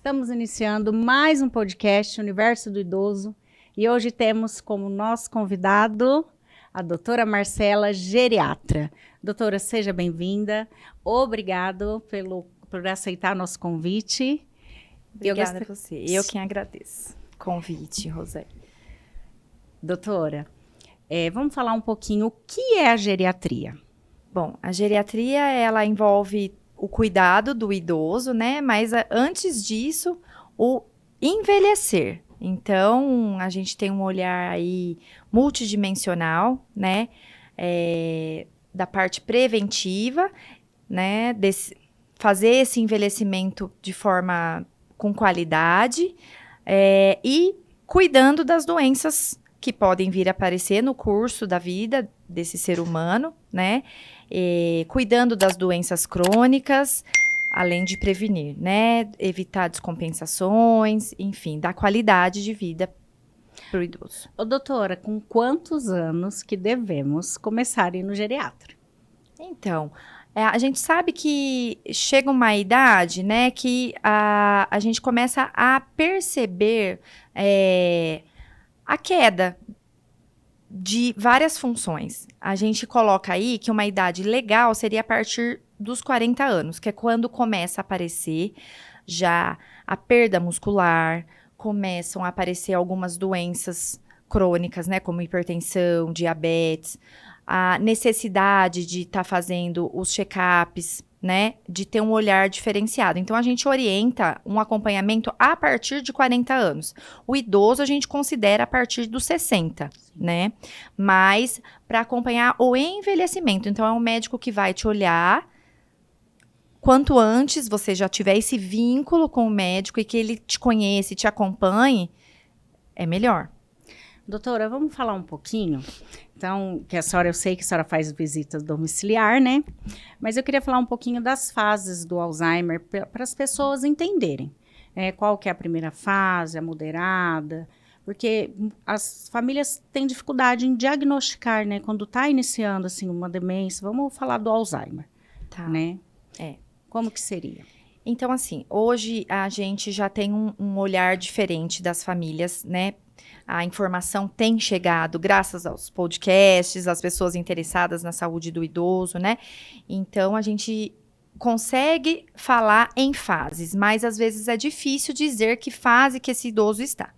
Estamos iniciando mais um podcast Universo do Idoso e hoje temos como nosso convidado a doutora Marcela, geriatra. Doutora, seja bem-vinda. Obrigado por aceitar nosso convite. Obrigada a você. Eu quem agradeço o convite, Rosé. Doutora, vamos falar um pouquinho o que é a geriatria. Bom, a geriatria, ela envolve o cuidado do idoso, né? Mas antes disso, o envelhecer. Então, a gente tem um olhar aí multidimensional, né? Da parte preventiva, né? Fazer esse envelhecimento de forma com qualidade e cuidando das doenças que podem vir a aparecer no curso da vida desse ser humano, né? Cuidando das doenças crônicas, além de prevenir, né? Evitar descompensações, enfim, dar qualidade de vida para o idoso. Ô, doutora, com quantos anos que devemos começar a ir no geriatra? Então, a gente sabe que chega uma idade, né, que a gente começa a perceber a queda de várias funções. A gente coloca aí que uma idade legal seria a partir dos 40 anos, que é quando começa a aparecer já a perda muscular, começam a aparecer algumas doenças crônicas, né, como hipertensão, diabetes, a necessidade de estar fazendo os check-ups, né, de ter um olhar diferenciado. Então, a gente orienta um acompanhamento a partir de 40 anos. O idoso a gente considera a partir dos 60, né, mas para acompanhar o envelhecimento. Então, é um médico que vai te olhar quanto antes você já tiver esse vínculo com o médico e que ele te conhece, te acompanhe, é melhor. Doutora, vamos falar um pouquinho, então, que eu sei que a senhora faz visitas domiciliar, né? Mas eu queria falar um pouquinho das fases do Alzheimer para as pessoas entenderem. Qual que é a primeira fase, a moderada, porque as famílias têm dificuldade em diagnosticar, né? Quando está iniciando, assim, uma demência, vamos falar do Alzheimer, né? Como que seria? Então, assim, hoje a gente já tem um olhar diferente das famílias, né? A informação tem chegado graças aos podcasts, às pessoas interessadas na saúde do idoso, né? Então, a gente consegue falar em fases, mas às vezes é difícil dizer que fase que esse idoso está.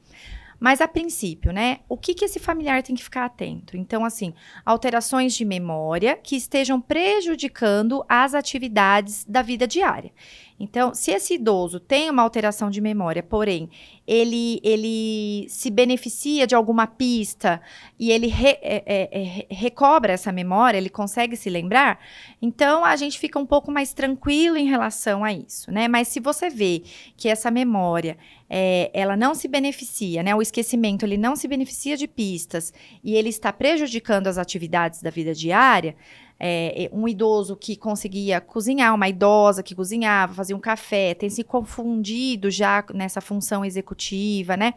Mas, a princípio, né, o que esse familiar tem que ficar atento? Então, assim, alterações de memória que estejam prejudicando as atividades da vida diária. Então, se esse idoso tem uma alteração de memória, porém, ele se beneficia de alguma pista e ele recobra essa memória, ele consegue se lembrar, então a gente fica um pouco mais tranquilo em relação a isso, né? Mas se você vê que essa memória, ela não se beneficia, né? O esquecimento, ele não se beneficia de pistas e ele está prejudicando as atividades da vida diária, um idoso que conseguia cozinhar, uma idosa que cozinhava, fazia um café, tem se confundido já nessa função executiva, né?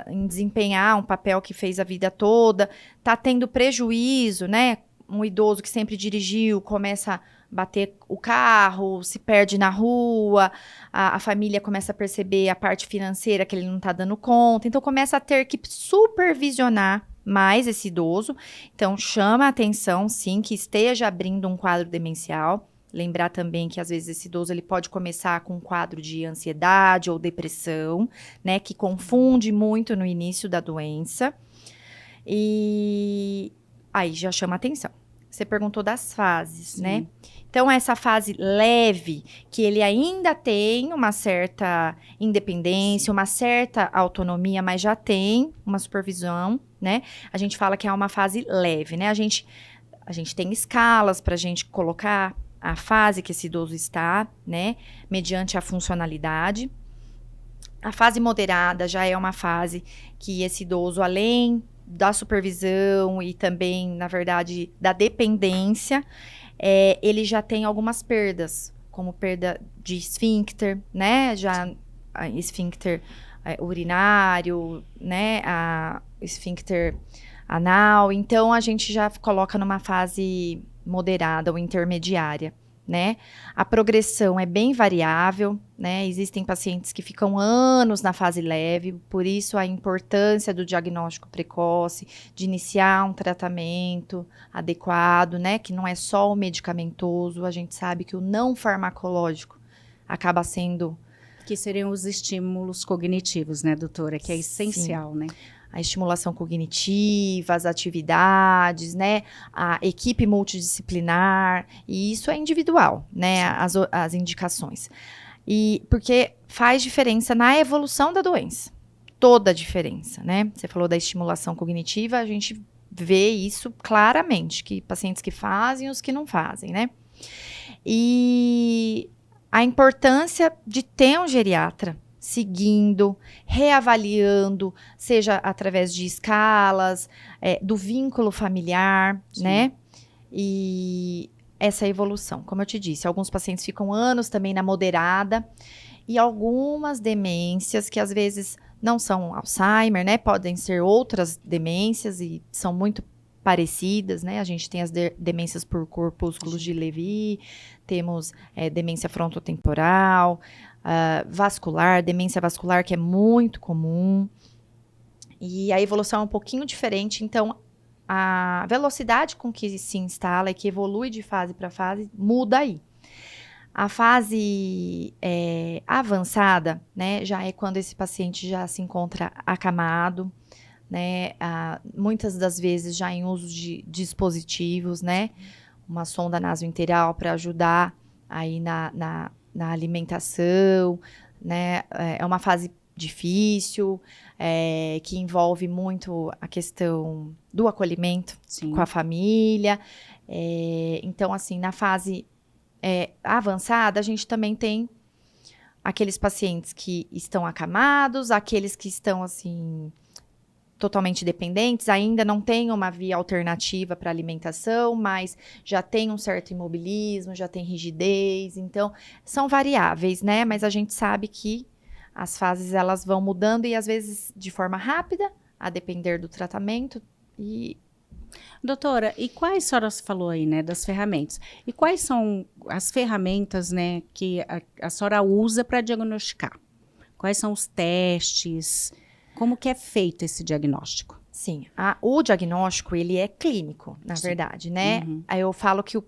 Em desempenhar um papel que fez a vida toda, tá tendo prejuízo, né? Um idoso que sempre dirigiu, começa a bater o carro, se perde na rua, a família começa a perceber a parte financeira que ele não tá dando conta, então começa a ter que supervisionar mais esse idoso. Então, chama a atenção, sim, que esteja abrindo um quadro demencial. Lembrar também que, às vezes, esse idoso ele pode começar com um quadro de ansiedade ou depressão, né, que confunde muito no início da doença. E aí já chama a atenção. Você perguntou das fases, sim, né? Então, essa fase leve, que ele ainda tem uma certa independência, uma certa autonomia, mas já tem uma supervisão, né? A gente fala que é uma fase leve, né? A gente tem escalas para a gente colocar a fase que esse idoso está, né? Mediante a funcionalidade. A fase moderada já é uma fase que esse idoso, além da supervisão e também, na verdade, da dependência, ele já tem algumas perdas, como perda de esfíncter, né? Já esfíncter urinário, né? Esfíncter anal. Então, a gente já coloca numa fase moderada ou intermediária, né? A progressão é bem variável, né? Existem pacientes que ficam anos na fase leve, por isso a importância do diagnóstico precoce, de iniciar um tratamento adequado, né? Que não é só o medicamentoso, a gente sabe que o não farmacológico acaba sendo... Que seriam os estímulos cognitivos, né, doutora? Que é essencial, né? A estimulação cognitiva, as atividades, né? A equipe multidisciplinar, e isso é individual, né? As indicações. E porque faz diferença na evolução da doença. Toda a diferença, né? Você falou da estimulação cognitiva, a gente vê isso claramente, que pacientes que fazem e os que não fazem, né? E a importância de ter um geriatra seguindo, reavaliando, seja através de escalas, do vínculo familiar, Sim. né? E essa evolução, como eu te disse, alguns pacientes ficam anos também na moderada, e algumas demências que às vezes não são Alzheimer, né? Podem ser outras demências e são muito parecidas, né? A gente tem as demências por corpúsculos de Lewy, temos demência frontotemporal, vascular, demência vascular, que é muito comum. E a evolução é um pouquinho diferente, então a velocidade com que se instala e que evolui de fase para fase muda aí. A fase avançada, né, já é quando esse paciente já se encontra acamado, né, muitas das vezes já em uso de dispositivos, né, uma sonda nasointeral para ajudar aí na alimentação, né, é uma fase difícil, que envolve muito a questão do acolhimento Sim. com a família, então assim, na fase avançada, a gente também tem aqueles pacientes que estão acamados, aqueles que estão, assim, totalmente dependentes, ainda não tem uma via alternativa para alimentação, mas já tem um certo imobilismo, já tem rigidez, então, são variáveis, né? Mas a gente sabe que as fases, elas vão mudando e, às vezes, de forma rápida, a depender do tratamento e... Doutora, e quais a senhora falou aí, né, das ferramentas? E quais são as ferramentas, né, que a senhora usa para diagnosticar? Quais são os testes? Como que é feito esse diagnóstico? Sim, o diagnóstico, ele é clínico, na verdade, né? Uhum. Aí eu falo que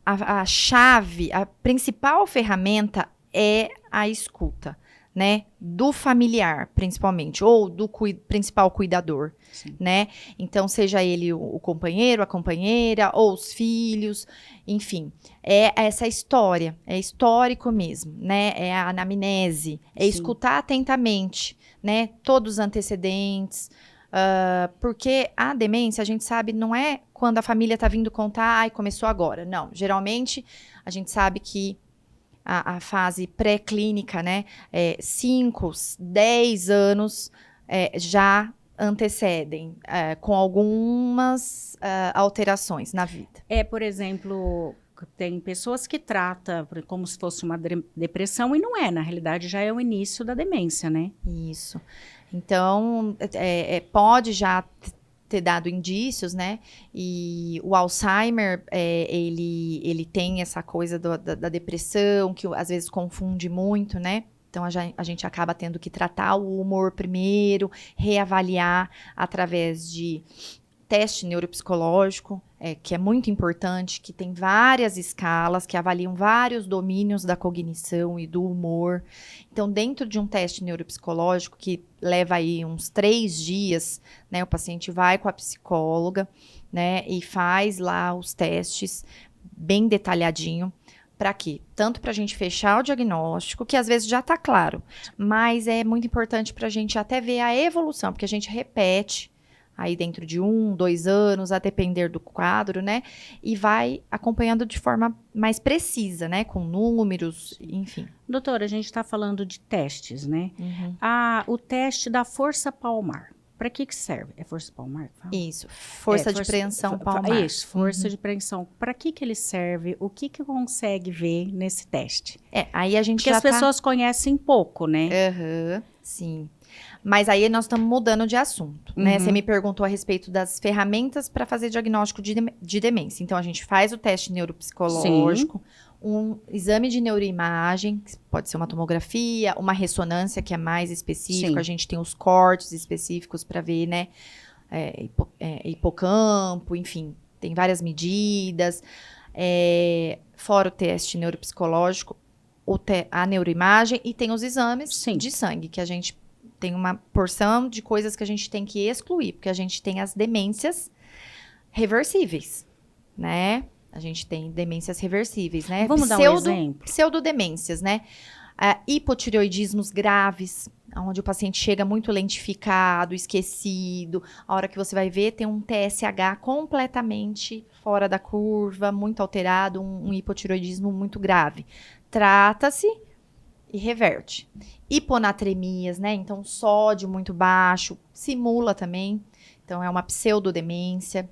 a chave, a principal ferramenta é a escuta, né? Do familiar, principalmente, ou do principal cuidador, Sim. né? Então, seja ele o companheiro, a companheira, ou os filhos, enfim. É essa história, é histórico mesmo, né? É a anamnese, é Sim. escutar atentamente, né? Todos os antecedentes, porque a demência, a gente sabe, não é quando a família tá vindo contar, ai, começou agora. Não, geralmente, a gente sabe que a fase pré-clínica, né, 5, 10 anos já antecedem, com algumas alterações na vida. Por exemplo, tem pessoas que tratam como se fosse uma depressão e não é, na realidade já é o início da demência, né? Isso. Então, pode já ter dado indícios, né? E o Alzheimer, ele tem essa coisa da depressão, que às vezes confunde muito, né? Então, a gente acaba tendo que tratar o humor primeiro, reavaliar através de teste neuropsicológico, que é muito importante, que tem várias escalas, que avaliam vários domínios da cognição e do humor. Então, dentro de um teste neuropsicológico, que leva aí uns 3 dias, né, o paciente vai com a psicóloga, né, e faz lá os testes bem detalhadinho. Para quê? Tanto para a gente fechar o diagnóstico, que às vezes já está claro, mas é muito importante para a gente até ver a evolução, porque a gente repete aí dentro de 1, 2 anos, a depender do quadro, né? E vai acompanhando de forma mais precisa, né? Com números, enfim. Doutora, a gente está falando de testes, né? Uhum. O teste da força palmar. Para que serve? É força palmar? Fala. Isso, força de preensão palmar. Isso, força de preensão. Para que ele serve? O que consegue ver nesse teste? Aí a gente Porque já as pessoas conhecem pouco, né? sim. Mas aí nós estamos mudando de assunto, né? Uhum. Você me perguntou a respeito das ferramentas para fazer diagnóstico de demência. Então, a gente faz o teste neuropsicológico, um exame de neuroimagem, que pode ser uma tomografia, uma ressonância, que é mais específica. Sim. A gente tem os cortes específicos para ver, né? Hipocampo, enfim, tem várias medidas. Fora o teste neuropsicológico, a neuroimagem e tem os exames Sim. de sangue, que a gente tem uma porção de coisas que a gente tem que excluir, porque a gente tem as demências reversíveis, né? A gente tem demências reversíveis, né? Vamos dar um exemplo? Pseudodemências, né? Hipotireoidismos graves, onde o paciente chega muito lentificado, esquecido. A hora que você vai ver, tem um TSH completamente fora da curva, muito alterado, um hipotireoidismo muito grave. Trata-se e reverte. Hiponatremias, né? Então, sódio muito baixo, simula também. Então, é uma pseudodemência.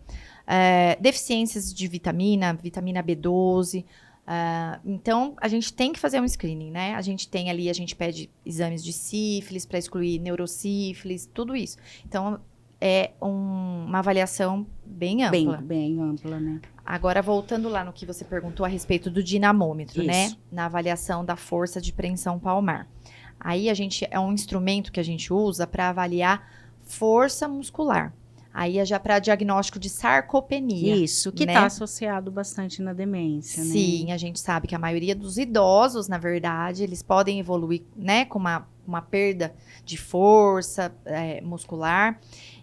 Deficiências de vitamina B12. Então, a gente tem que fazer um screening, né? A gente tem ali, a gente pede exames de sífilis para excluir neurosífilis, tudo isso. Então, é uma avaliação bem ampla. Bem ampla, né? Agora, voltando lá no que você perguntou a respeito do dinamômetro, né? Isso. Na avaliação da força de preensão palmar. Aí, é um instrumento que a gente usa para avaliar força muscular. Aí é já para diagnóstico de sarcopenia. Isso, que né? está associado bastante na demência, né? Sim, a gente sabe que a maioria dos idosos, na verdade, eles podem evoluir, né, com uma perda de força muscular.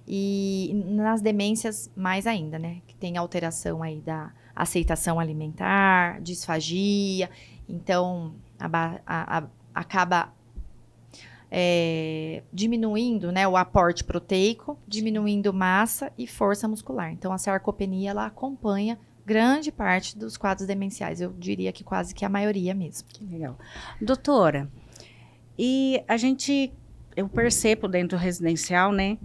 E nas demências, mais ainda, né? Que tem alteração aí da aceitação alimentar, disfagia. Então, acaba diminuindo, né, o aporte proteico, diminuindo massa e força muscular. Então, a sarcopenia, ela acompanha grande parte dos quadros demenciais. Eu diria que quase que a maioria mesmo. Que legal. Doutora, e eu percebo dentro do residencial, né,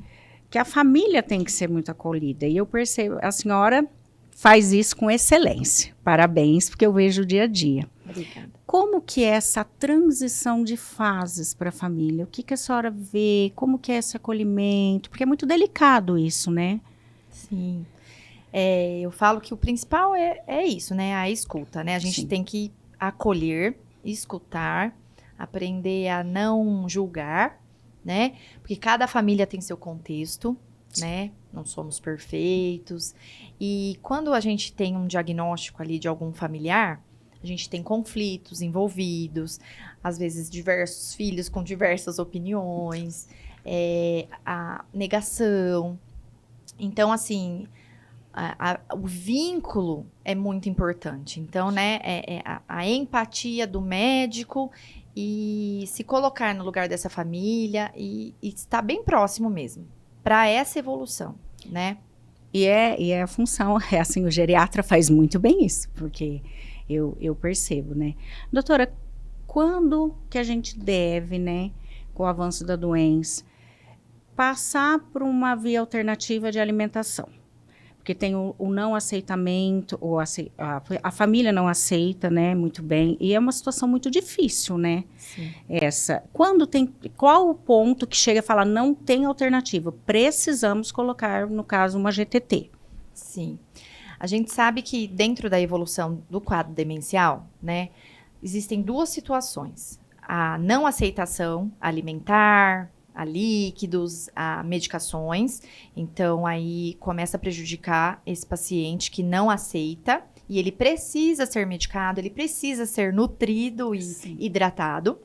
que a família tem que ser muito acolhida. E eu percebo, a senhora faz isso com excelência. Parabéns, porque eu vejo o dia a dia. Obrigada. Como que é essa transição de fases para a família? O que a senhora vê? Como que é esse acolhimento? Porque é muito delicado isso, né? Sim. Eu falo que o principal é isso, né? A escuta, né? A gente Sim. tem que acolher, escutar, aprender a não julgar, né? Porque cada família tem seu contexto, né? Não somos perfeitos. E quando a gente tem um diagnóstico ali de algum familiar, a gente tem conflitos envolvidos, às vezes diversos filhos com diversas opiniões, a negação. Então, assim, o vínculo é muito importante. Então, né, a empatia do médico e se colocar no lugar dessa família e estar bem próximo mesmo, para essa evolução, né? E é a função, assim, o geriatra faz muito bem isso, porque eu percebo, né? Doutora, quando que a gente deve, né, com o avanço da doença, passar por uma via alternativa de alimentação? Porque tem o não aceitamento, a família não aceita, né, muito bem, e é uma situação muito difícil, né? Sim. Qual o ponto que chega a falar, não tem alternativa, precisamos colocar, no caso, uma GTT? Sim. A gente sabe que dentro da evolução do quadro demencial, né, existem duas situações. A não aceitação alimentar, a líquidos, a medicações. Então, aí começa a prejudicar esse paciente que não aceita e ele precisa ser medicado, ele precisa ser nutrido e hidratado.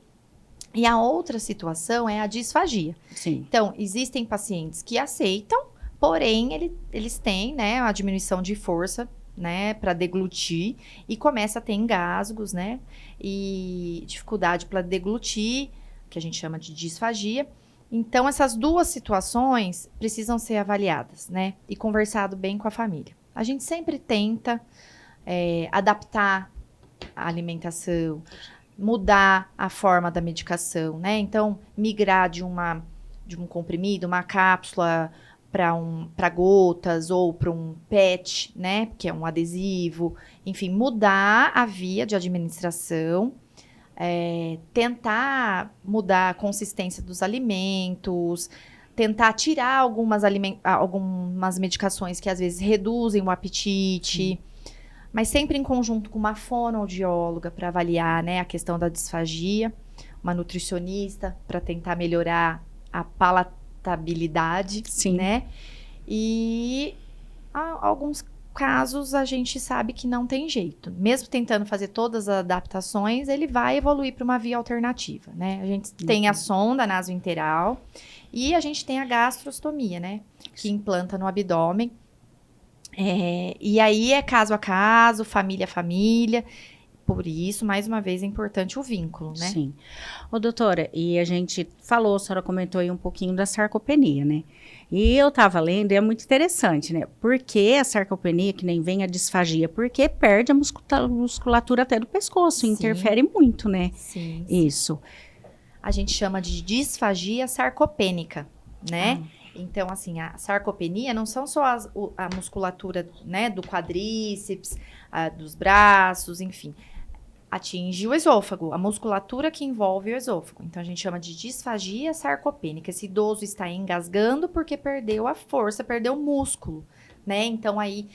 E a outra situação é a disfagia. Sim. Então, existem pacientes que aceitam, porém, eles têm, né, a diminuição de força, né, para deglutir e começa a ter engasgos, né, e dificuldade para deglutir, que a gente chama de disfagia. Então, essas duas situações precisam ser avaliadas, né, e conversado bem com a família. A gente sempre tenta adaptar a alimentação, mudar a forma da medicação, né, então, migrar de um comprimido, uma cápsula para gotas ou para um PET, né, que é um adesivo, enfim, mudar a via de administração, tentar mudar a consistência dos alimentos, tentar tirar algumas medicações que às vezes reduzem o apetite, mas sempre em conjunto com uma fonoaudióloga para avaliar, né, a questão da disfagia, uma nutricionista para tentar melhorar a palatabilidade, Sim. né? E alguns casos a gente sabe que não tem jeito. Mesmo tentando fazer todas as adaptações, ele vai evoluir para uma via alternativa, né? A gente tem a sonda nasointeral e a gente tem a gastrostomia, né? Que implanta no abdômen. E aí é caso a caso, família a família. Por isso, mais uma vez, é importante o vínculo, né? Sim. Ô, doutora, e a gente falou, a senhora comentou aí um pouquinho da sarcopenia, né? E eu tava lendo, e é muito interessante, né? Porque a sarcopenia, que nem vem a disfagia, porque perde a musculatura até do pescoço, Sim. Interfere muito, né? Sim. Isso. A gente chama de disfagia sarcopênica, né? Então, assim, a sarcopenia não são só a musculatura, né, do quadríceps, dos braços, enfim. Atinge o esôfago, a musculatura que envolve o esôfago. Então, a gente chama de disfagia sarcopênica. Esse idoso está engasgando porque perdeu a força, perdeu o músculo, né? Então, aí,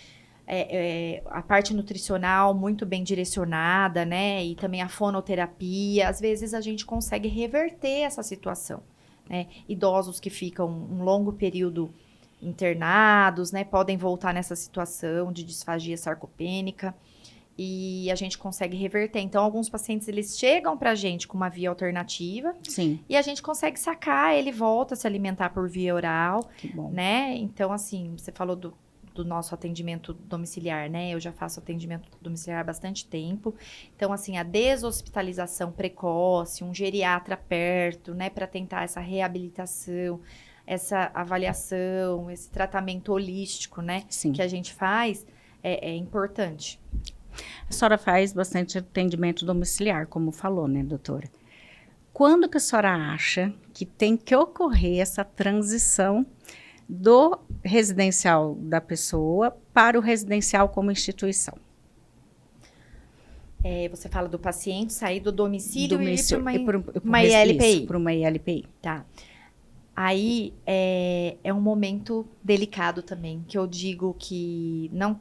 a parte nutricional muito bem direcionada, né? E também a fonoterapia. Às vezes, a gente consegue reverter essa situação, né? Idosos que ficam um longo período internados, né? Podem voltar nessa situação de disfagia sarcopênica. E a gente consegue reverter. Então, alguns pacientes, eles chegam pra gente com uma via alternativa. Sim. E a gente consegue sacar, ele volta a se alimentar por via oral, Que bom. né? Então, assim, você falou do nosso atendimento domiciliar, né? Eu já faço atendimento domiciliar há bastante tempo. Então, assim, a deshospitalização precoce, um geriatra perto, né? Para tentar essa reabilitação, essa avaliação, esse tratamento holístico, né? Sim. Que a gente faz, é importante. A senhora faz bastante atendimento domiciliar, como falou, né, doutora? Quando que a senhora acha que tem que ocorrer essa transição do residencial da pessoa para o residencial como instituição? Você fala do paciente sair do domicílio e ir para uma ILPI. Para uma ILPI. Tá. Aí é um momento delicado também, que eu digo que não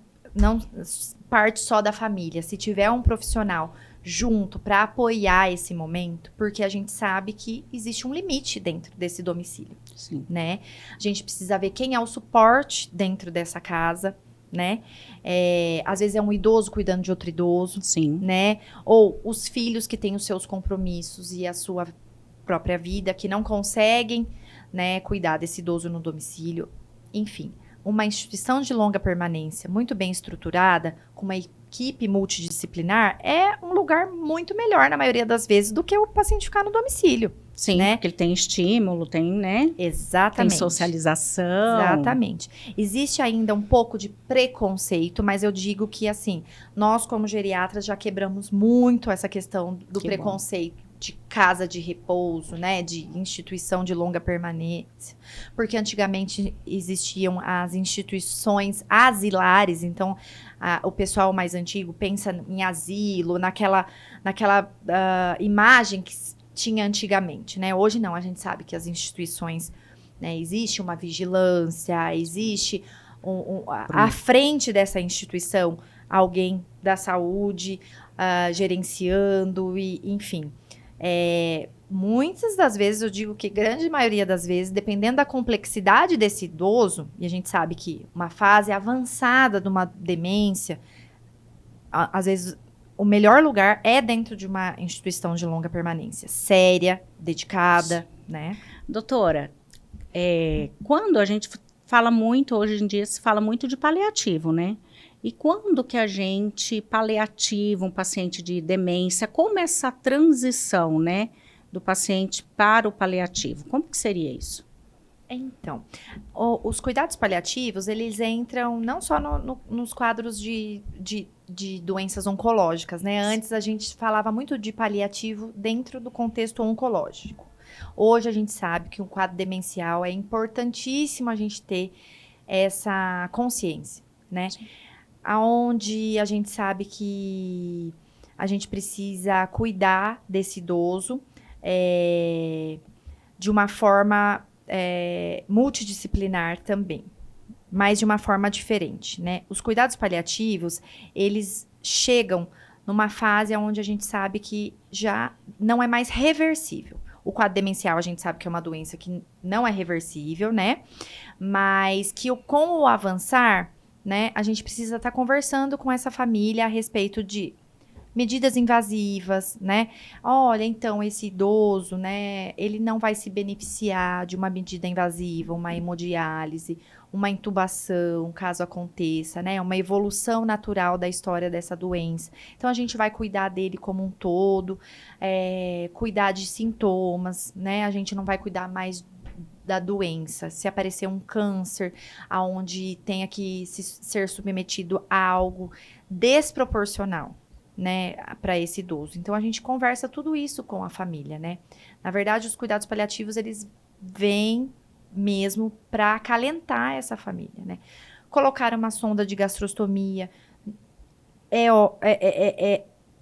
parte só da família. Se tiver um profissional junto para apoiar esse momento, porque a gente sabe que existe um limite dentro desse domicílio, Sim. né? A gente precisa ver quem é o suporte dentro dessa casa, né? Às vezes é um idoso cuidando de outro idoso, Sim. né? Ou os filhos que têm os seus compromissos e a sua própria vida, que não conseguem, né, cuidar desse idoso no domicílio. Enfim, uma instituição de longa permanência muito bem estruturada, com uma equipe multidisciplinar, é um lugar muito melhor, na maioria das vezes, do que o paciente ficar no domicílio. Sim, né? porque ele tem estímulo, tem, né? Exatamente. Tem socialização. Exatamente. Existe ainda um pouco de preconceito, mas eu digo que, assim, nós como geriatras já quebramos muito essa questão do preconceito de casa de repouso, né? De instituição de longa permanência. Porque antigamente existiam as instituições asilares, então o pessoal mais antigo pensa em asilo, naquela imagem que tinha antigamente, né? Hoje não, a gente sabe que as instituições, né, existe uma vigilância, existe à frente dessa instituição alguém da saúde gerenciando e, enfim. Muitas das vezes, eu digo que grande maioria das vezes, dependendo da complexidade desse idoso, e a gente sabe que uma fase avançada de uma demência, às vezes o melhor lugar é dentro de uma instituição de longa permanência, séria, dedicada, né? Doutora, quando a gente fala muito, hoje em dia se fala muito de paliativo, né? E quando que a gente paliativa um paciente de demência, como essa transição, né, do paciente para o paliativo? Como que seria isso? Então, os cuidados paliativos, eles entram não só nos quadros de doenças oncológicas, né? Antes a gente falava muito de paliativo dentro do contexto oncológico. Hoje a gente sabe que um quadro demencial é importantíssimo a gente ter essa consciência, né? Sim. Aonde a gente sabe que a gente precisa cuidar desse idoso de uma forma multidisciplinar também, mas de uma forma diferente, né? Os cuidados paliativos, eles chegam numa fase onde a gente sabe que já não é mais reversível. O quadro demencial, a gente sabe que é uma doença que não é reversível, né? Mas que com o avançar, né, a gente precisa estar conversando com essa família a respeito de medidas invasivas, né? Olha, então, esse idoso, né, ele não vai se beneficiar de uma medida invasiva, uma hemodiálise, uma intubação, caso aconteça, né? Uma evolução natural da história dessa doença. Então, a gente vai cuidar dele como um todo, cuidar de sintomas, né? A gente não vai cuidar mais da doença. Se aparecer um câncer, aonde tenha que ser submetido a algo desproporcional, né, para esse idoso. Então, a gente conversa tudo isso com a família, né? Na verdade, os cuidados paliativos, eles vêm mesmo para acalentar essa família, né? Colocar uma sonda de gastrostomia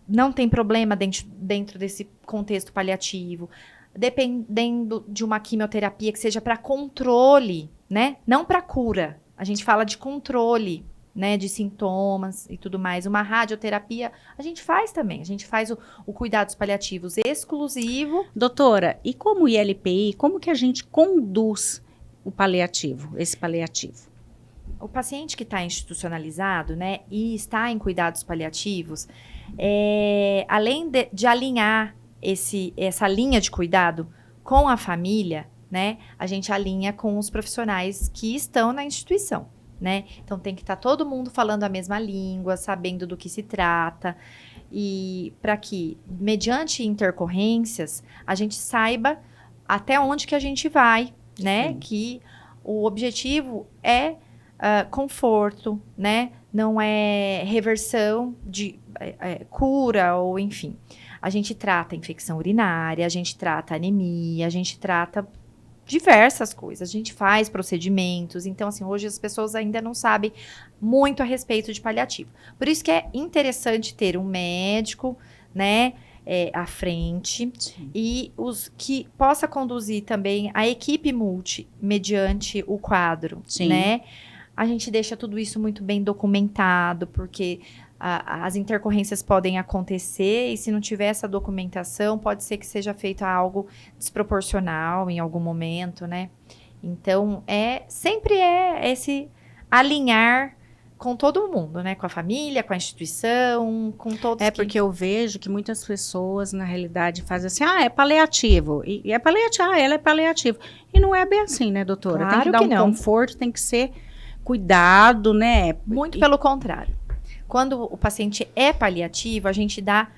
não tem problema dentro desse contexto paliativo. Dependendo de uma quimioterapia que seja para controle, né? Não para cura. A gente fala de controle, né? De sintomas e tudo mais. Uma radioterapia, a gente faz também. A gente faz o cuidados paliativos exclusivo. Doutora, e como ILPI, como que a gente conduz o paliativo, esse paliativo? O paciente que está institucionalizado, né? E está em cuidados paliativos, além de alinhar essa linha de cuidado com a família, né? A gente alinha com os profissionais que estão na instituição, né? Então, tem que estar todo mundo falando a mesma língua, sabendo do que se trata, e para que, mediante intercorrências, a gente saiba até onde que a gente vai, né? Sim. Que o objetivo é conforto, né? Não é reversão de cura ou enfim. A gente trata infecção urinária, a gente trata anemia, a gente trata diversas coisas. A gente faz procedimentos. Então, assim, hoje as pessoas ainda não sabem muito a respeito de paliativo. Por isso que é interessante ter um médico, né, à frente. Sim. E que possa conduzir também a equipe multi mediante o quadro, sim, né? A gente deixa tudo isso muito bem documentado, porque as intercorrências podem acontecer e se não tiver essa documentação, pode ser que seja feito algo desproporcional em algum momento, né? Então, sempre esse alinhar com todo mundo, né? Com a família, com a instituição, com todos. Porque eu vejo que muitas pessoas, na realidade, fazem assim, é paliativo. E é paliativo, ela é paliativo. E não é bem assim, né, doutora? Claro, tem que dar conforto, tem que ser cuidado, né? Muito pelo contrário. Quando o paciente é paliativo, a gente dá...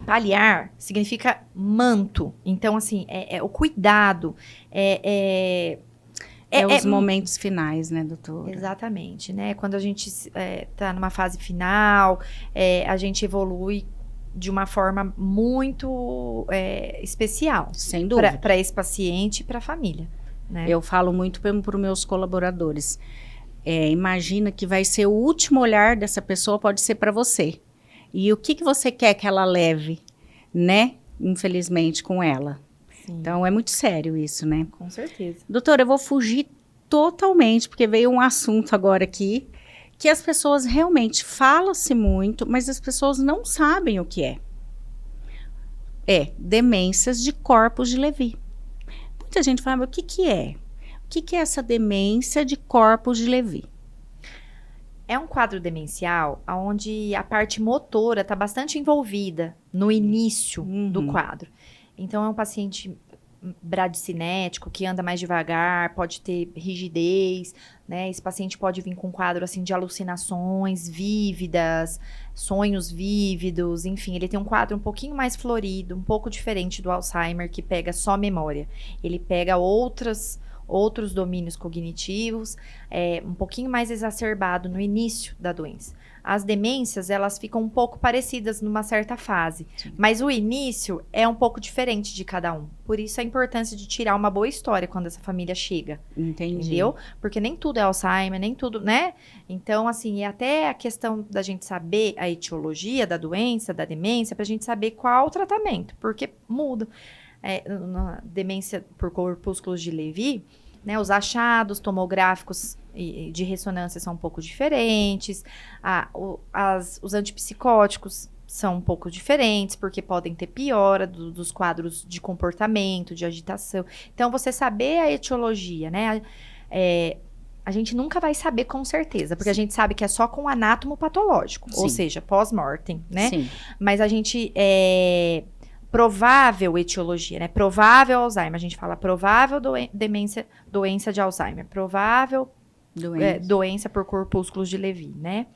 Paliar significa manto. Então, assim, o cuidado. Os momentos finais, né, doutora? Exatamente, né? Quando a gente está numa fase final, a gente evolui de uma forma muito especial. Sem dúvida. Para esse paciente e para a família, né? Eu falo muito para os meus colaboradores. Imagina que vai ser o último olhar dessa pessoa, pode ser para você. E o que você quer que ela leve, né? Infelizmente, com ela. Sim. Então, é muito sério isso, né? Com certeza. Doutora, eu vou fugir totalmente, porque veio um assunto agora aqui, que as pessoas realmente falam-se muito, mas as pessoas não sabem o que é. Demências de corpos de Levy. Muita gente fala, mas o que é? O que é essa demência de corpos de Levy? É um quadro demencial onde a parte motora está bastante envolvida no início do quadro. Então, é um paciente bradicinético, que anda mais devagar, pode ter rigidez, né? Esse paciente pode vir com um quadro assim, de alucinações vívidas, sonhos vívidos, enfim. Ele tem um quadro um pouquinho mais florido, um pouco diferente do Alzheimer, que pega só memória. Ele pega outros domínios cognitivos, um pouquinho mais exacerbado no início da doença. as demências, elas ficam um pouco parecidas numa certa fase. Sim. Mas o início é um pouco diferente de cada um. Por isso a importância de tirar uma boa história quando essa família chega. Entendi. Entendeu? Porque nem tudo é Alzheimer, nem tudo, né? Então, assim, e até a questão da gente saber a etiologia da doença, da demência, pra gente saber qual o tratamento. Porque muda. Na demência por corpúsculos de Levy, né, os achados tomográficos e de ressonância são um pouco diferentes, os antipsicóticos são um pouco diferentes, porque podem ter piora dos quadros de comportamento, de agitação. Então, você saber a etiologia, né, a gente nunca vai saber com certeza, porque a gente sabe que é só com anátomo patológico, ou seja, pós-mortem, né? Sim. Mas a gente... provável etiologia, né? Provável Alzheimer. A gente fala provável doença de Alzheimer. Provável doença por corpúsculos de Levy, né?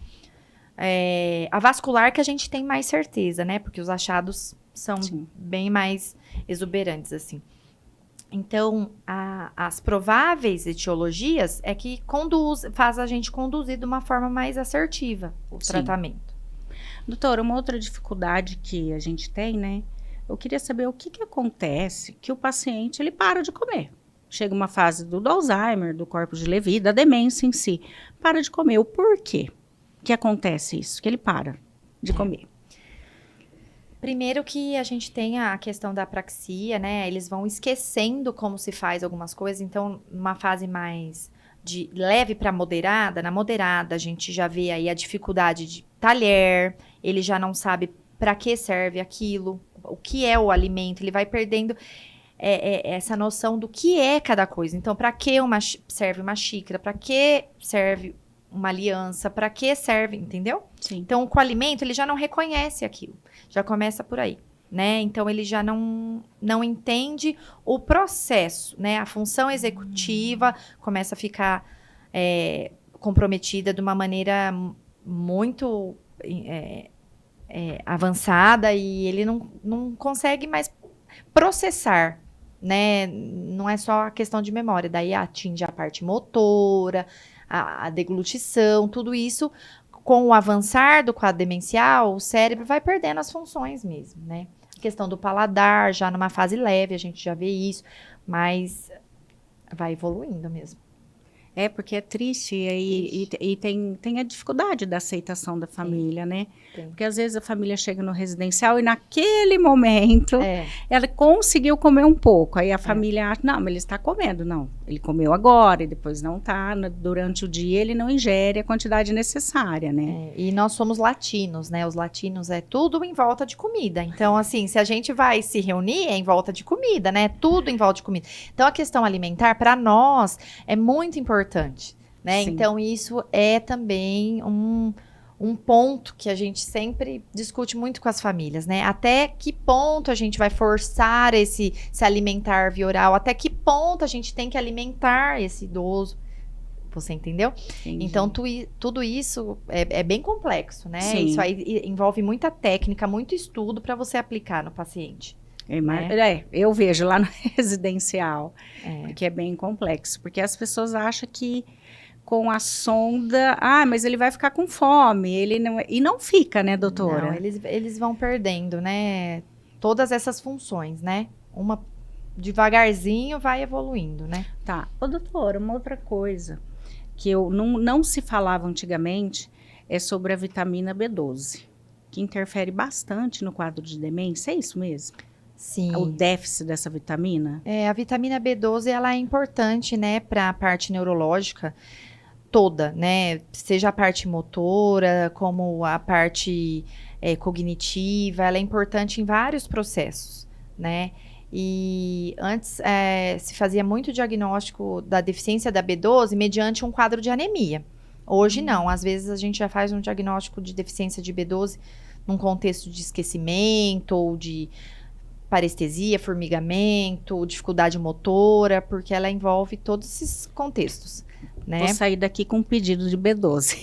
A vascular que a gente tem mais certeza, né? Porque os achados são bem mais exuberantes, assim. Então, as prováveis etiologias é que faz a gente conduzir de uma forma mais assertiva o tratamento. Doutora, uma outra dificuldade que a gente tem, né? Eu queria saber o que acontece que o paciente, ele para de comer. Chega uma fase do Alzheimer, do corpo de Levy, da demência em si. Para de comer. O porquê que acontece isso? Que ele para de comer. Primeiro que a gente tem a questão da apraxia, né? Eles vão esquecendo como se faz algumas coisas. Então, numa fase mais de leve para moderada, na moderada a gente já vê aí a dificuldade de talher. Ele já não sabe para que serve aquilo. O que é o alimento, ele vai perdendo essa noção do que é cada coisa. Então, para que serve uma xícara? Para que serve uma aliança? Para que serve, entendeu? Sim. Então, com o alimento, ele já não reconhece aquilo. Já começa por aí, né? Então, ele já não entende o processo, né? A função executiva começa a ficar comprometida de uma maneira muito... avançada e ele não consegue mais processar, né? Não é só a questão de memória, daí atinge a parte motora, a deglutição, tudo isso, com o avançar do quadro demencial, o cérebro vai perdendo as funções mesmo, né? A questão do paladar, já numa fase leve, a gente já vê isso, mas vai evoluindo mesmo. Porque é triste e tem a dificuldade da aceitação da família, né? Tem. Porque às vezes a família chega no residencial e naquele momento ela conseguiu comer um pouco. Aí a família acha, não, mas ele está comendo. Não, ele comeu agora e depois não está. Durante o dia ele não ingere a quantidade necessária, né? E nós somos latinos, né? Os latinos é tudo em volta de comida. Então, assim, se a gente vai se reunir, é em volta de comida, né? Tudo em volta de comida. Então, a questão alimentar, para nós, é muito importante, né? Sim. Então, isso é também um ponto que a gente sempre discute muito com as famílias, né? Até que ponto a gente vai forçar se alimentar via oral? Até que ponto a gente tem que alimentar esse idoso? Você entendeu? Entendi. Então, tudo isso é bem complexo, né? Sim. Isso aí envolve muita técnica, muito estudo para você aplicar no paciente. Eu vejo lá no residencial, que é bem complexo, porque as pessoas acham que com a sonda, mas ele vai ficar com fome, e não fica, né, doutora? Não, eles vão perdendo, né, todas essas funções, né, uma devagarzinho vai evoluindo, né. Tá, doutora, uma outra coisa que não se falava antigamente é sobre a vitamina B12, que interfere bastante no quadro de demência, é isso mesmo? Sim. O déficit dessa vitamina? A vitamina B12, ela é importante, né, para a parte neurológica toda, né, seja a parte motora, como a parte cognitiva, ela é importante em vários processos, né, e antes se fazia muito diagnóstico da deficiência da B12 mediante um quadro de anemia. Hoje não, às vezes a gente já faz um diagnóstico de deficiência de B12 num contexto de esquecimento ou de parestesia, formigamento, dificuldade motora, porque ela envolve todos esses contextos, né? Vou sair daqui com um pedido de B12.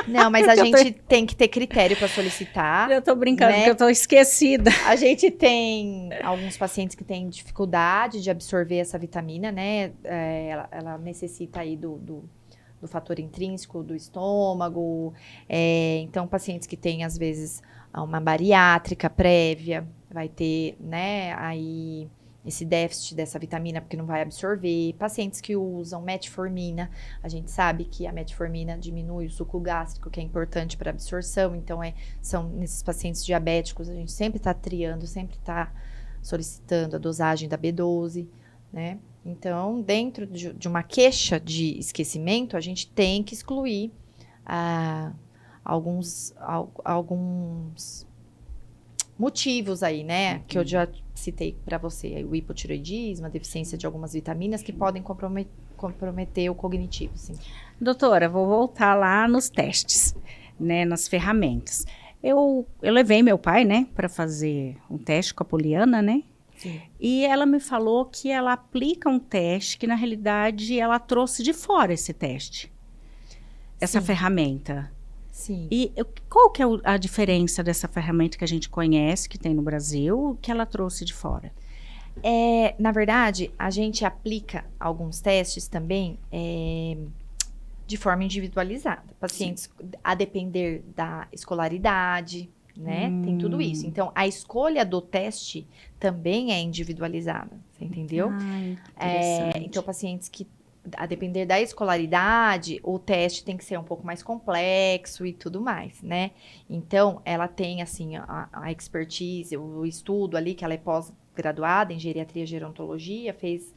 Não, mas a gente tem que ter critério para solicitar. Eu tô brincando, né? porque eu tô esquecida. A gente tem alguns pacientes que têm dificuldade de absorver essa vitamina, né? Ela necessita aí do fator intrínseco do estômago. Então, pacientes que têm, às vezes, uma bariátrica prévia, vai ter, né, aí esse déficit dessa vitamina porque não vai absorver. Pacientes que usam metformina, a gente sabe que a metformina diminui o suco gástrico, que é importante para absorção. Então, são nesses pacientes diabéticos, a gente sempre está triando, sempre está solicitando a dosagem da B12, né? Então, dentro de uma queixa de esquecimento, a gente tem que excluir alguns motivos aí, né? Que eu já citei para você. O hipotireoidismo, a deficiência de algumas vitaminas que podem comprometer o cognitivo, sim. Doutora, vou voltar lá nos testes, né? Nas ferramentas. Eu levei meu pai, né? Para fazer um teste com a Poliana, né? Sim. E ela me falou que ela aplica um teste que, na realidade, ela trouxe de fora esse teste. Essa ferramenta. Sim. E qual que é a diferença dessa ferramenta que a gente conhece, que tem no Brasil, que ela trouxe de fora? Na verdade, a gente aplica alguns testes também de forma individualizada. Pacientes, a depender da escolaridade, né? Tem tudo isso. Então, a escolha do teste também é individualizada, você entendeu? Então, pacientes que, a depender da escolaridade, o teste tem que ser um pouco mais complexo e tudo mais, né? Então, ela tem, assim, a expertise, o estudo ali, que ela é pós-graduada em geriatria e gerontologia, fez,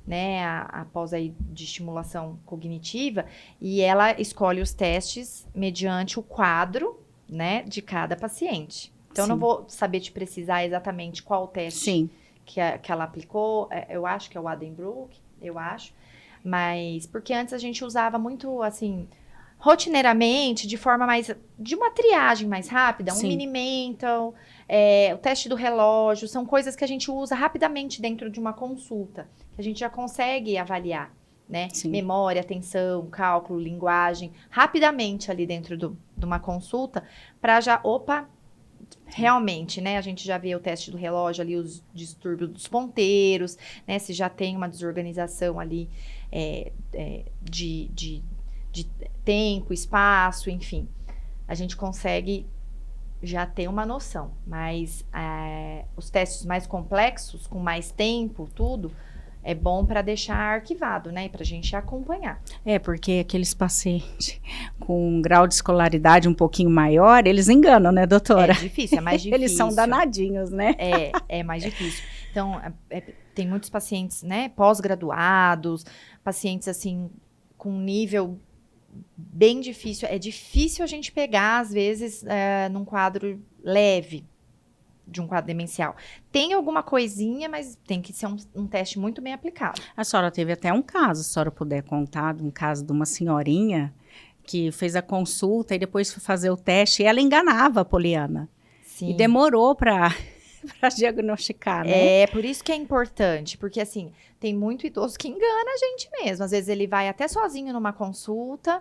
né, a pós aí de estimulação cognitiva, e ela escolhe os testes mediante o quadro, né, de cada paciente. Então, eu não vou saber te precisar exatamente qual teste que ela aplicou. Eu acho que é o Addenbrooke, eu acho. Mas, porque antes a gente usava muito, assim, rotineiramente, de uma triagem mais rápida, um Mini-Mental, o teste do relógio, são coisas que a gente usa rapidamente dentro de uma consulta, que a gente já consegue avaliar, né? Memória, atenção, cálculo, linguagem, rapidamente ali dentro de uma consulta, para já, realmente, né? A gente já vê o teste do relógio ali, os distúrbios dos ponteiros, né? Se já tem uma desorganização ali de tempo, espaço, enfim. A gente consegue já ter uma noção. Mas os testes mais complexos, com mais tempo, tudo, é bom para deixar arquivado, né? E para a gente acompanhar. Porque aqueles pacientes com um grau de escolaridade um pouquinho maior, eles enganam, né, doutora? É difícil, é mais difícil. Eles são danadinhos, né? É mais difícil. Então, tem muitos pacientes, né, pós-graduados, pacientes, assim, com nível bem difícil. É difícil a gente pegar, às vezes, num quadro leve, de um quadro demencial. Tem alguma coisinha, mas tem que ser um teste muito bem aplicado. A senhora teve até um caso, se a senhora puder contar, um caso de uma senhorinha que fez a consulta e depois foi fazer o teste e ela enganava a Poliana. Sim. E demorou para diagnosticar, né? É, por isso que é importante, porque assim, tem muito idoso que engana a gente mesmo. Às vezes ele vai até sozinho numa consulta,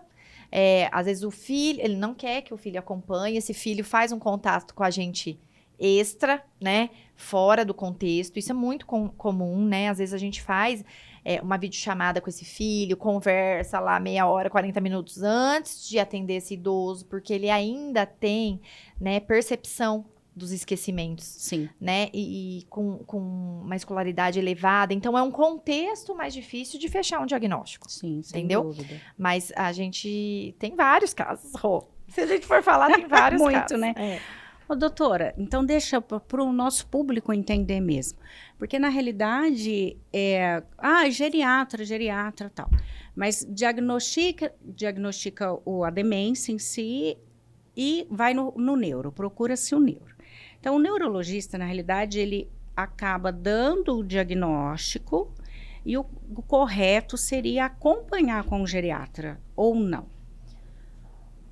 às vezes o filho, ele não quer que o filho acompanhe, esse filho faz um contato com a gente extra, né, fora do contexto. Isso é muito comum, né? Às vezes a gente faz uma videochamada com esse filho, conversa lá meia hora, 40 minutos antes de atender esse idoso, porque ele ainda tem, né, percepção dos esquecimentos, Sim, né, e com uma escolaridade elevada. Então, é um contexto mais difícil de fechar um diagnóstico. sim, sem entendeu? dúvida. Mas a gente tem vários casos, Rô. Se a gente for falar, tem vários Muito, casos. né? Ô, doutora, então deixa para o nosso público entender mesmo. Porque, na realidade, geriatra, tal. Mas diagnostica a demência em si e vai no neuro, procura-se o neuro. Então, o neurologista, na realidade, ele acaba dando o diagnóstico e o correto seria acompanhar com o geriatra, ou não?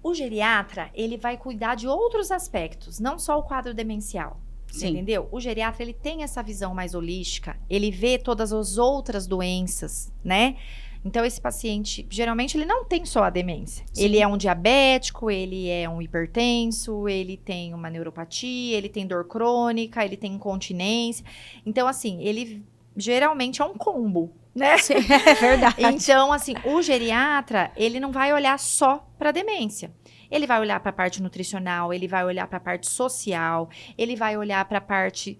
O geriatra, ele vai cuidar de outros aspectos, não só o quadro demencial. Sim. Entendeu? O geriatra, ele tem essa visão mais holística, ele vê todas as outras doenças, né? Então, esse paciente, geralmente, ele não tem só a demência. Sim. Ele é um diabético, ele é um hipertenso, ele tem uma neuropatia, ele tem dor crônica, ele tem incontinência. Então, assim, ele geralmente é um combo, né? Sim, é verdade. Então, assim, o geriatra, ele não vai olhar só para demência. Ele vai olhar para a parte nutricional, ele vai olhar para a parte social, ele vai olhar para a parte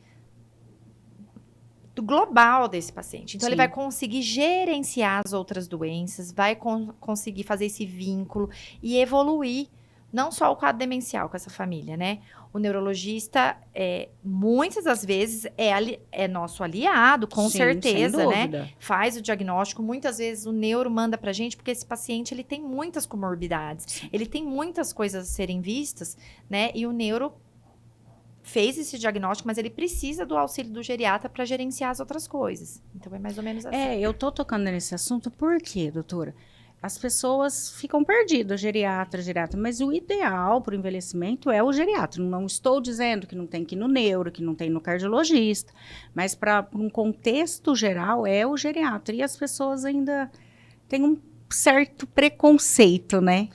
do global desse paciente. Então, Sim. ele vai conseguir gerenciar as outras doenças, vai conseguir fazer esse vínculo e evoluir não só o quadro demencial com essa família, né? O neurologista, muitas das vezes, é nosso aliado, com Sim, certeza, sem né? dúvida. Faz o diagnóstico. Muitas vezes o neuro manda pra gente, porque esse paciente, ele tem muitas comorbidades. Sim. Ele tem muitas coisas a serem vistas, né? E o neuro fez esse diagnóstico, mas ele precisa do auxílio do geriatra para gerenciar as outras coisas. Então, é mais ou menos assim. Eu tô tocando nesse assunto por quê, doutora? As pessoas ficam perdidas, geriatra, mas o ideal para o envelhecimento é o geriatra. Não estou dizendo que não tem que ir no neuro, que não tem no cardiologista, mas para um contexto geral é o geriatra. E as pessoas ainda têm um certo preconceito, né?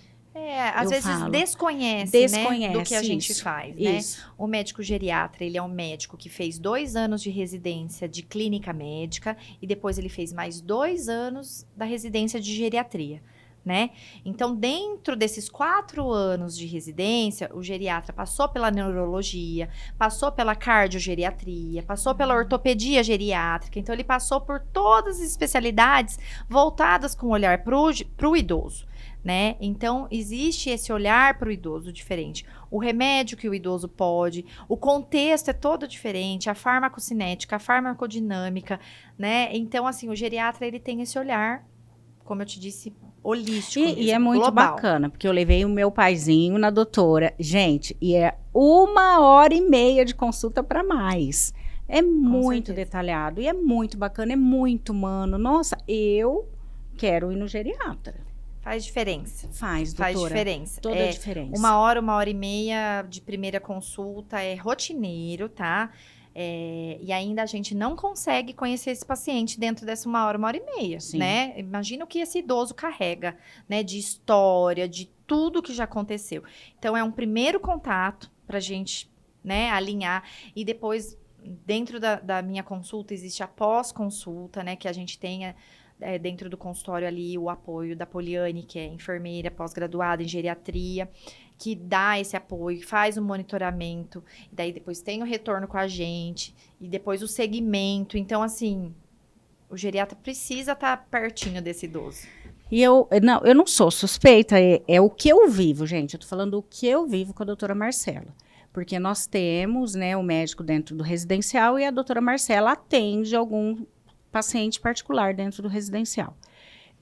Às vezes desconhece, né, do que a gente faz, né? O médico geriatra, ele é um médico que fez 2 anos de residência de clínica médica e depois ele fez mais 2 anos da residência de geriatria, né? Então, dentro desses 4 anos de residência, o geriatra passou pela neurologia, passou pela cardiogeriatria, passou pela ortopedia geriátrica. Então, ele passou por todas as especialidades voltadas com olhar para o idoso. Né? Então, existe esse olhar para o idoso diferente. O remédio que o idoso pode, o contexto é todo diferente, a farmacocinética, a farmacodinâmica, né? Então, assim, o geriatra, ele tem esse olhar, como eu te disse, holístico mesmo, E é muito global. bacana, porque eu levei o meu paizinho na doutora. Gente, e é 1h30 de consulta para mais. É muito detalhado e é muito bacana, é muito humano. Nossa, eu quero ir no geriatra. Faz diferença. Faz, doutora. Faz diferença. Toda a diferença. 1h30 de primeira consulta é rotineiro, tá? E ainda a gente não consegue conhecer esse paciente dentro dessa 1h30, Sim. né? Imagina o que esse idoso carrega, né? De história, de tudo que já aconteceu. Então, é um primeiro contato pra gente, né, alinhar. E depois, dentro da minha consulta, existe a pós-consulta, né? Que a gente tenha... dentro do consultório ali, o apoio da Poliane, que é enfermeira pós-graduada em geriatria, que dá esse apoio, faz o monitoramento, e daí depois tem o retorno com a gente, e depois o segmento. Então, assim, o geriatra precisa estar pertinho desse idoso. E eu não sou suspeita, é o que eu vivo, gente. Eu tô falando o que eu vivo com a doutora Marcela. Porque nós temos, né, o médico dentro do residencial e a doutora Marcela atende algum paciente particular dentro do residencial.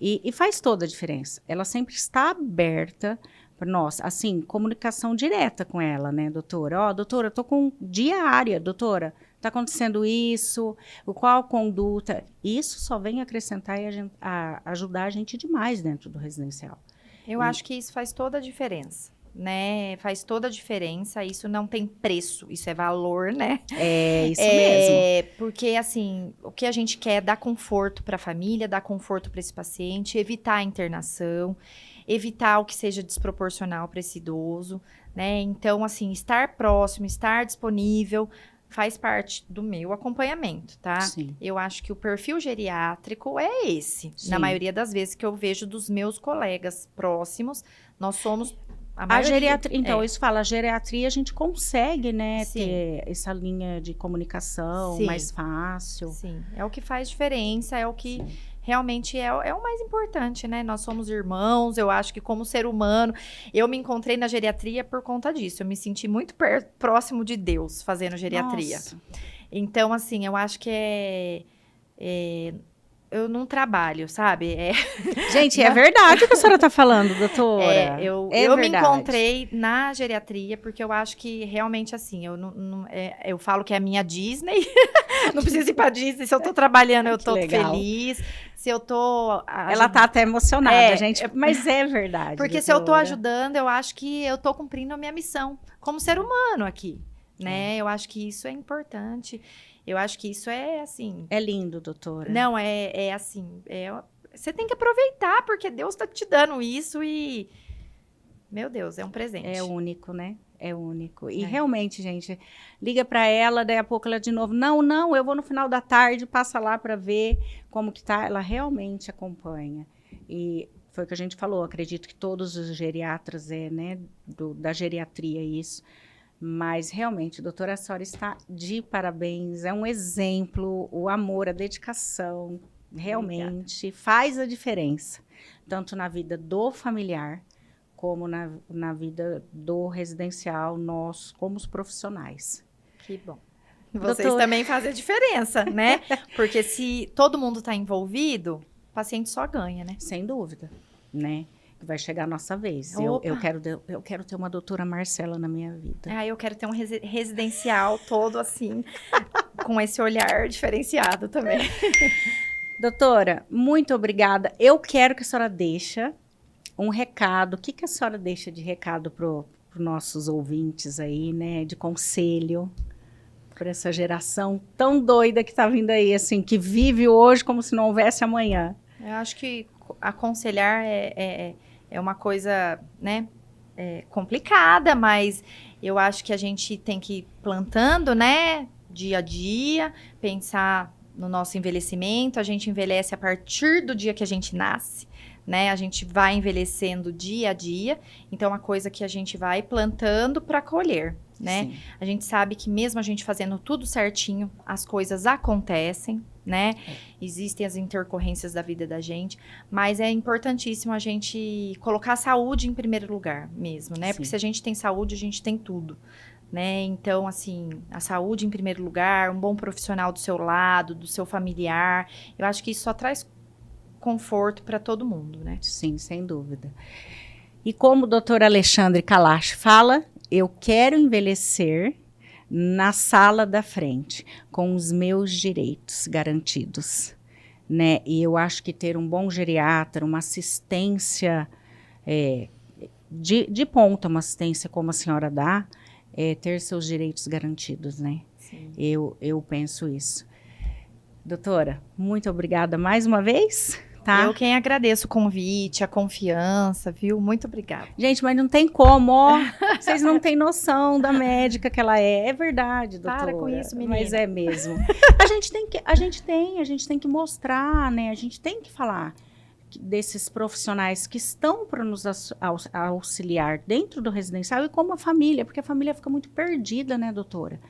E faz toda a diferença. Ela sempre está aberta para nós, assim, comunicação direta com ela, né, doutora? Ó, doutora, eu tô com diária, doutora, tá acontecendo isso, qual a conduta? Isso só vem acrescentar e ajudar a gente demais dentro do residencial. Eu acho que isso faz toda a diferença. Né, faz toda a diferença, isso não tem preço, isso é valor, né? É isso mesmo. Porque, assim, o que a gente quer é dar conforto para a família, dar conforto para esse paciente, evitar a internação, evitar o que seja desproporcional para esse idoso, né? Então, assim, estar próximo, estar disponível, faz parte do meu acompanhamento, tá? Sim. Eu acho que o perfil geriátrico é esse, Sim. na maioria das vezes que eu vejo dos meus colegas próximos, nós somos... A geriatria, então, isso fala, a geriatria a gente consegue, né, ter essa linha de comunicação mais fácil. Sim, é o que faz diferença, é o que realmente é o mais importante, né? Nós somos irmãos, eu acho que como ser humano, eu me encontrei na geriatria por conta disso, eu me senti muito próximo de Deus fazendo geriatria. Nossa. Então, assim, eu acho que eu não trabalho, sabe? Gente, é verdade o que a senhora está falando, doutora. Eu me encontrei na geriatria, porque eu acho que realmente, assim, eu falo que é a minha Disney. Não preciso ir pra Disney. Se eu tô trabalhando, eu tô feliz. Se eu tô... Ela tá até emocionada, gente. Mas é verdade, porque doutora. se eu tô ajudando, eu acho que eu tô cumprindo a minha missão como ser humano aqui, né? Eu acho que isso é importante. Eu acho que isso é, assim... É lindo, doutora. Não, assim... Você tem que aproveitar, porque Deus tá te dando isso e... Meu Deus, é um presente. É único, né? É único. E realmente, gente, liga para ela, daí a pouco ela de novo, não, eu vou no final da tarde, passa lá para ver como que tá. Ela realmente acompanha. E foi o que a gente falou, acredito que todos os geriatras né, da geriatria isso. Mas realmente, a doutora Sora está de parabéns, é um exemplo, o amor, a dedicação, realmente faz a diferença, tanto na vida do familiar, como na vida do residencial, nós, como os profissionais. Que bom. Vocês também fazem a diferença, né? Porque se todo mundo está envolvido, o paciente só ganha, né? Sem dúvida, né? Vai chegar a nossa vez. Eu quero ter uma doutora Marcela na minha vida. Eu quero ter um residencial todo assim, com esse olhar diferenciado também. Doutora, muito obrigada. Eu quero que a senhora deixe um recado. O que a senhora deixa de recado para os nossos ouvintes aí, né? De conselho para essa geração tão doida que está vindo aí, assim, que vive hoje como se não houvesse amanhã. Eu acho que aconselhar é uma coisa, né? Complicada, mas eu acho que a gente tem que ir plantando, né? Dia a dia, pensar no nosso envelhecimento. A gente envelhece a partir do dia que a gente nasce, né? A gente vai envelhecendo dia a dia. Então, é uma coisa que a gente vai plantando para colher, né? Sim. A gente sabe que mesmo a gente fazendo tudo certinho, as coisas acontecem, né? Existem as intercorrências da vida da gente, mas é importantíssimo a gente colocar a saúde em primeiro lugar mesmo, né? Sim. Porque se a gente tem saúde, a gente tem tudo, né? Então, assim, a saúde em primeiro lugar, um bom profissional do seu lado, do seu familiar, eu acho que isso só traz conforto para todo mundo, né? Sim, sem dúvida. E como o doutor Alexandre Kalash fala, eu quero envelhecer na sala da frente, com os meus direitos garantidos, né? E eu acho que ter um bom geriatra, uma assistência de ponta, uma assistência como a senhora dá, ter seus direitos garantidos, né? Sim. Eu penso isso. Doutora, muito obrigada mais uma vez. Tá? Eu quem agradeço o convite, a confiança, viu? Muito obrigada. Gente, mas não tem como, ó. Vocês não têm noção da médica que ela é. É verdade, doutora. Para com isso, menina. Mas é mesmo. A gente tem que mostrar, né? A gente tem que falar desses profissionais que estão para nos auxiliar dentro do residencial e como a família, porque a família fica muito perdida, né, doutora?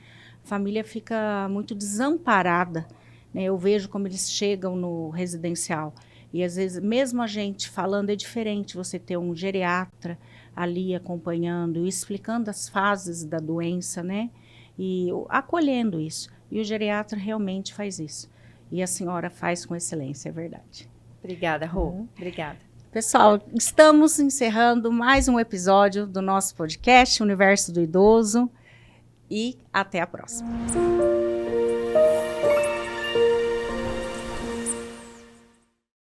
A família fica muito desamparada, né? Eu vejo como eles chegam no residencial. E às vezes, mesmo a gente falando, é diferente você ter um geriatra ali acompanhando, explicando as fases da doença, né? E acolhendo isso. E o geriatra realmente faz isso. E a senhora faz com excelência, é verdade. Obrigada, Rô. Obrigada. Pessoal, estamos encerrando mais um episódio do nosso podcast Universo do Idoso. E até a próxima.